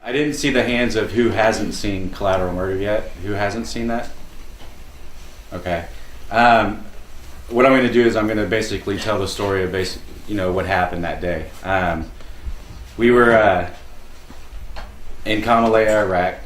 I didn't see the hands of who hasn't seen Collateral Murder yet. Who hasn't seen that? Okay. What I'm going to do is I'm going to basically tell the story of what happened that day. We were in Kamalaya, Iraq.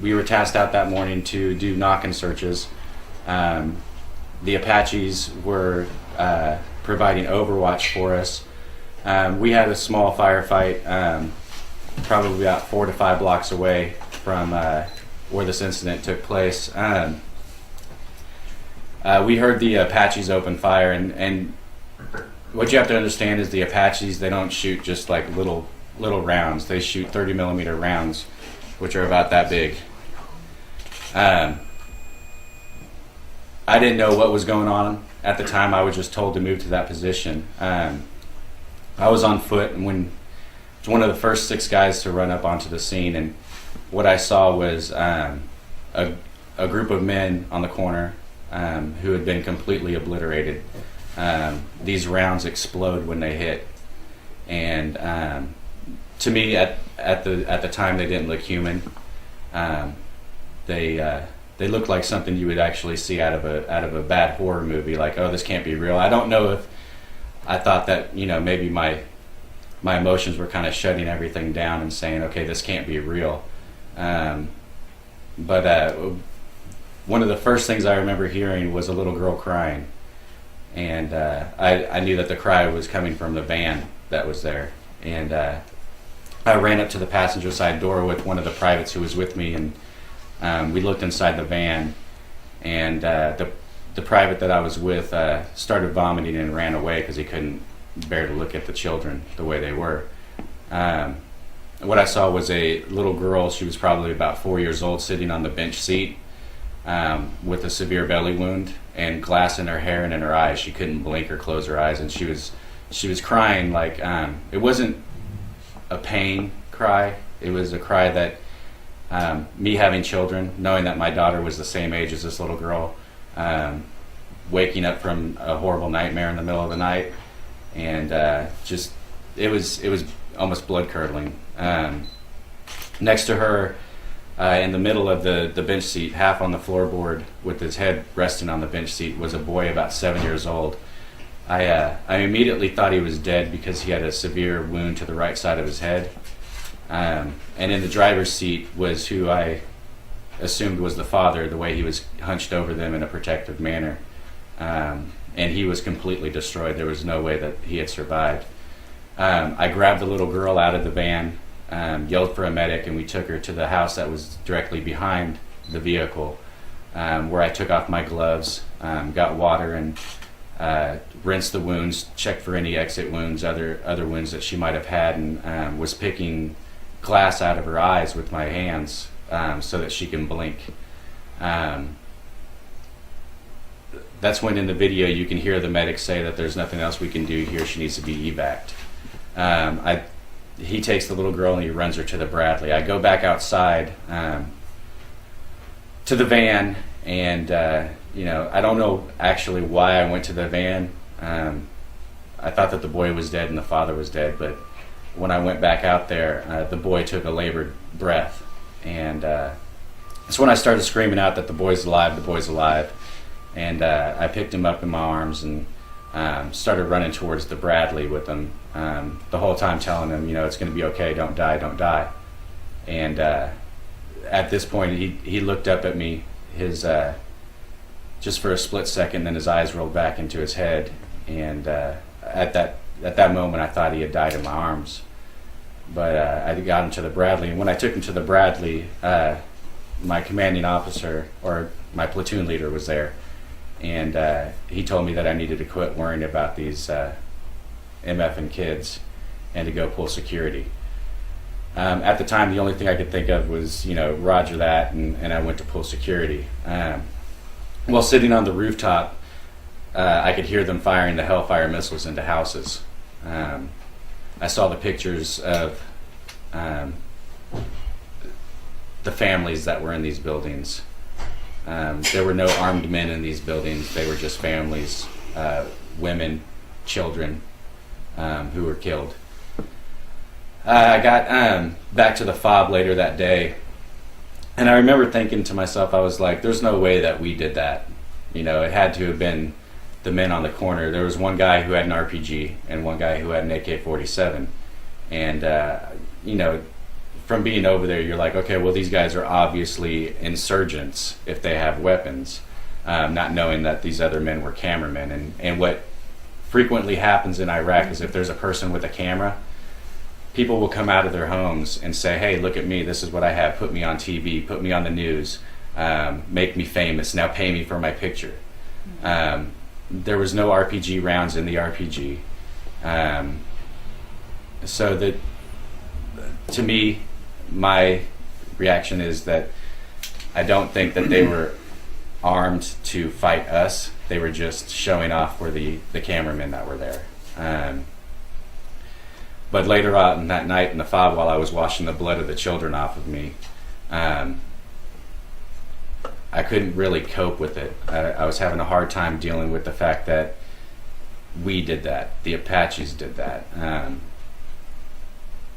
We were tasked out that morning to do knock-and searches. The Apaches were providing overwatch for us. We had a small firefight, probably about 4 to 5 blocks away from where this incident took place. We heard the Apaches open fire, and what you have to understand is the Apaches, they don't shoot just like little rounds. They shoot 30 millimeter rounds, which are about that big. I didn't know what was going on at the time. I was just told to move to that position. I was on foot, and when was one of the first 6 guys to run up onto the scene, and what I saw was a group of men on the corner who had been completely obliterated. These rounds explode when they hit, and to me, at the time, they didn't look human. They looked like something you would actually see out of a bad horror movie. Like, oh, this can't be real. I don't know if I thought that maybe my emotions were kind of shutting everything down and saying, okay, this can't be real. But one of the first things I remember hearing was a little girl crying, and I knew that the cry was coming from the van that was there. And I ran up to the passenger side door with one of the privates who was with me, and we looked inside the van, and the private that I was with started vomiting and ran away because he couldn't bear to look at the children the way they were. What I saw was a little girl. She was probably about 4 years old, sitting on the bench seat with a severe belly wound and glass in her hair and in her eyes. She couldn't blink or close her eyes, and she was crying like it wasn't a pain cry. It was a cry that me having children, knowing that my daughter was the same age as this little girl, waking up from a horrible nightmare in the middle of the night, and it was almost blood curdling. Next to her, in the middle of the bench seat, half on the floorboard with his head resting on the bench seat, was a boy about 7 years old. I immediately thought he was dead because he had a severe wound to the right side of his head. And in the driver's seat was who I assumed was the father, the way he was hunched over them in a protective manner. And he was completely destroyed. There was no way that he had survived. I grabbed the little girl out of the van, yelled for a medic, and we took her to the house that was directly behind the vehicle, where I took off my gloves, got water, and rinsed the wounds, checked for any exit wounds, other wounds that she might have had, and was picking glass out of her eyes with my hands so that she can blink. That's when in the video you can hear the medic say that there's nothing else we can do here, she needs to be evac'd. He takes the little girl and he runs her to the Bradley. I go back outside to the van, and I don't know actually why I went to the van. I thought that the boy was dead and the father was dead, but when I went back out there, the boy took a labored breath, and that's when I started screaming out that the boy's alive, the boy's alive. And I picked him up in my arms and started running towards the Bradley with him, the whole time telling him, it's going to be okay, don't die, don't die. And at this point, he looked up at me, just for a split second, then his eyes rolled back into his head. And at that moment, I thought he had died in my arms. But I got him to the Bradley, and when I took him to the Bradley, my commanding officer, or my platoon leader, was there. And he told me that I needed to quit worrying about these MFing kids and to go pull security. At the time, the only thing I could think of was, roger that, and I went to pull security. While sitting on the rooftop, I could hear them firing the Hellfire missiles into houses. I saw the pictures of the families that were in these buildings. There were no armed men in these buildings. They were just families, women, children, who were killed. I got back to the fob later that day, and I remember thinking to myself, I was like, there's no way that we did that. You know, it had to have been the men on the corner. There was one guy who had an RPG and one guy who had an AK-47. And, you know, from being over there, you're like, okay, well, these guys are obviously insurgents if they have weapons, not knowing that these other men were cameramen. And what frequently happens in Iraq is if there's a person with a camera, people will come out of their homes and say, hey, look at me, this is what I have, put me on TV, put me on the news, make me famous, now pay me for my picture. There was no RPG rounds in the RPG. So that, to me, my reaction is that I don't think that they were armed to fight us. They were just showing off for the cameramen that were there. But later on that night in the fob, while I was washing the blood of the children off of me, I couldn't really cope with it. I was having a hard time dealing with the fact that we did that. The Apaches did that.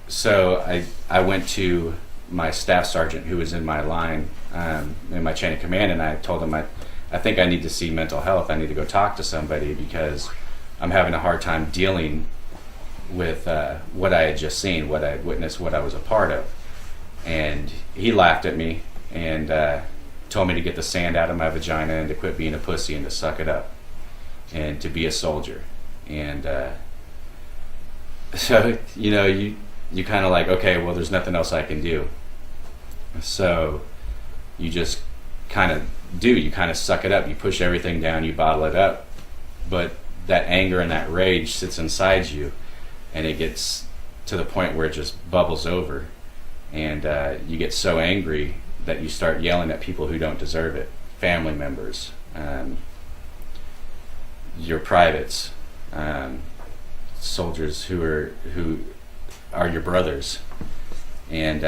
So I went to my staff sergeant who was in my line, in my chain of command, and I told him, I think I need to see mental health. I need to go talk to somebody because I'm having a hard time dealing with what I had just seen, what I had witnessed, what I was a part of. And he laughed at me and told me to get the sand out of my vagina and to quit being a pussy and to suck it up and to be a soldier. And so, you know, you kind of like, okay, well, there's nothing else I can do. So you just kind of you kind of suck it up. You push everything down, you bottle it up. But that anger and that rage sits inside you, and it gets to the point where it just bubbles over. And you get so angry that you start yelling at people who don't deserve it. Family members, your privates, soldiers who are your brothers. And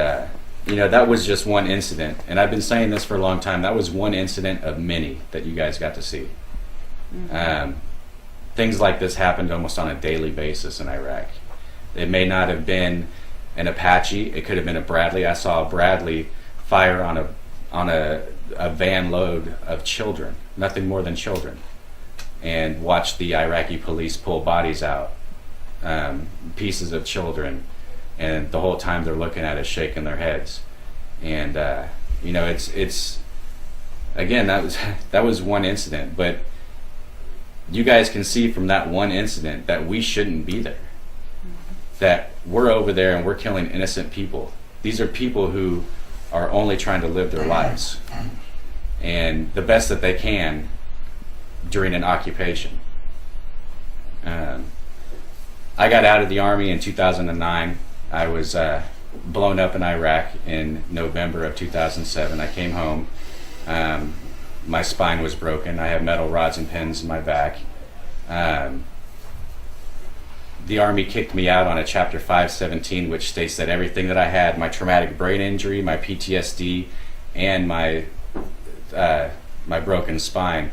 you know, that was just one incident, and I've been saying this for a long time. That was one incident of many that you guys got to see. Things like this happened almost on a daily basis in Iraq. It may not have been an Apache, it could have been a Bradley. I saw a Bradley fire on a van load of children, nothing more than children, and watch the Iraqi police pull bodies out, pieces of children, and the whole time they're looking at us shaking their heads. And you know, it's again, that was one incident, but you guys can see from that one incident that we shouldn't be there, that we're over there and we're killing innocent people. These are people who are only trying to live their lives and the best that they can during an occupation. I got out of the Army in 2009. I was blown up in Iraq in November of 2007. I came home. My spine was broken. I have metal rods and pins in my back. The Army kicked me out on a Chapter 517, which states that everything that I had, my traumatic brain injury, my PTSD, and my broken spine,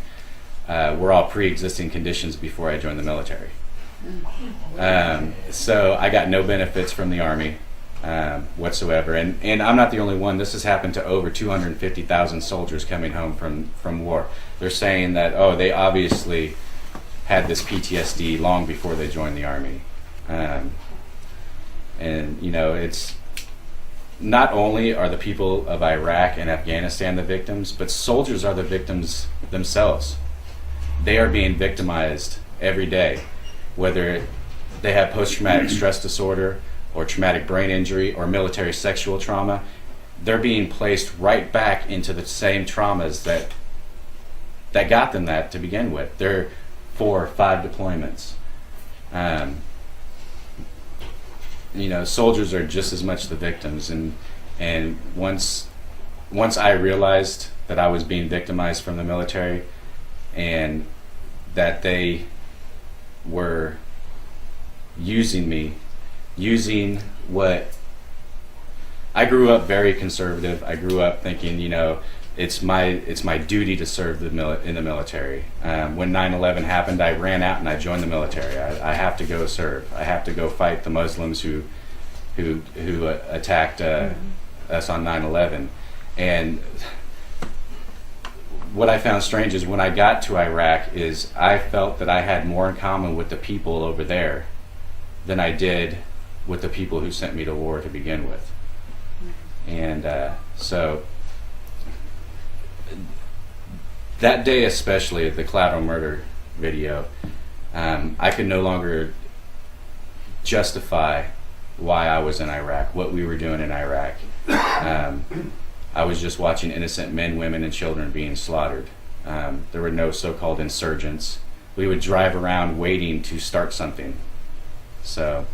were all pre-existing conditions before I joined the military. So I got no benefits from the Army whatsoever. And I'm not the only one. This has happened to over 250,000 soldiers coming home from war. They're saying that, oh, they obviously had this PTSD long before they joined the Army. And, you know, it's not only are the people of Iraq and Afghanistan the victims, but soldiers are the victims themselves. They are being victimized every day, whether they have post-traumatic stress disorder or traumatic brain injury or military sexual trauma. They're being placed right back into the same traumas that got them that to begin with. They're 4 or 5 deployments. You know, soldiers are just as much the victims, and once I realized that I was being victimized from the military and that they were using me, using what I grew up very conservative. I grew up thinking, you know, it's my duty to serve in the military. When 9/11 happened, I ran out and I joined the military. I have to go serve. I have to go fight the Muslims who who attacked us on 9/11. And what I found strange is when I got to Iraq is I felt that I had more in common with the people over there than I did with the people who sent me to war to begin with. And so that day especially, the Collateral Murder video, I could no longer justify why I was in Iraq, what we were doing in Iraq. I was just watching innocent men, women, and children being slaughtered. There were no so-called insurgents. We would drive around waiting to start something. So